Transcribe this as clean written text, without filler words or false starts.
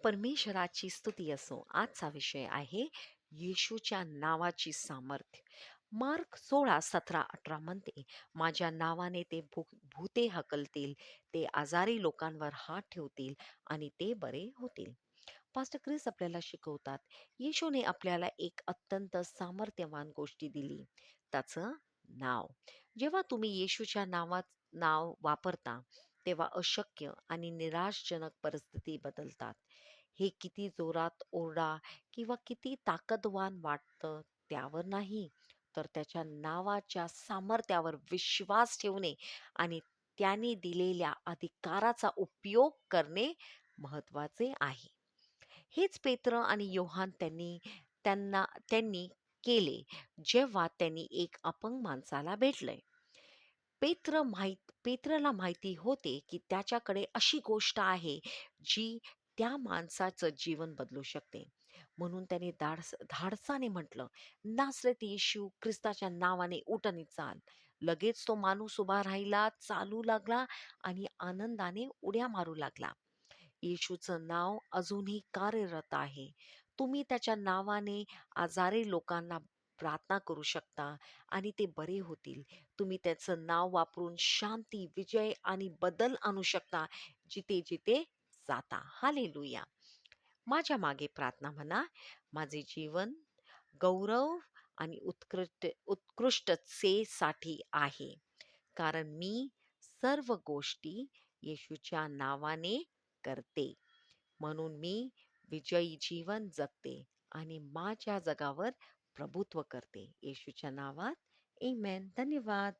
परमेश्वराची स्तुती असो. आजचा विषय आहे येशूच्या नावाची सामर्थ्य. मार्क 16:17-18 म्हणते, "माझ्या नावाने ते भूते हकलतील, ते आजारी लोकांवर हात ठेवतील आणि ते बरे होतील." पास्टर क्रिस आपल्याला शिकवतात, येशूने आपल्याला एक अत्यंत सामर्थ्यवान गोष्टी दिली, त्याचं नाव. जेव्हा तुम्ही येशूच्या नाव वापरता, तेव्हा अशक्य आणि निराशजनक परिस्थिती बदलतात. हे किती जोरात ओरडा किंवा किती ताकदवान वाटतं त्यावर नाही, तर त्याच्या नावाच्या सामर्थ्यावर विश्वास ठेवणे आणि त्याने दिलेल्या अधिकाराचा उपयोग करणे महत्वाचे आहे. हेच पेत्र आणि योहान त्यांनी केले जेव्हा त्यांनी एक अपंग माणसाला भेटले. पेत्रला माहिती होते की त्याच्याकडे अशी गोष्ट आहे जी त्या माणसाचं जीवन बदलू शकते. म्हणून त्याने धाडसाने म्हटलं, नासरेत येशू ख्रिस्ताच्या नावाने उठ आणि चाल. लगेच तो माणूस उभा राहिला, चालू लागला आणि आनंदाने उड्या मारू लागला. येशूचं नाव अजूनही कार्यरत आहे. तुम्ही त्याच्या नावाने आजारी लोकांना प्रार्थना करू शकता आणि ते बरे होतील. तुम्ही त्याचं नाव वापरून शांती, विजय आणि बदल आणू शकता जिथे-जिथे जाता. हालेलुया. माझ्या मागे प्रार्थना म्हणा. माझे जीवन गौरव आणि उत्कृष्टतेसाठी आहे. कारण मी सर्व गोष्टी येशूच्या नावाने करते. म्हणून मी विजयी जीवन जगते आणि माझ्या जगावर प्रभुत्व करते. येशूच्या नावात आमेन. धन्यवाद.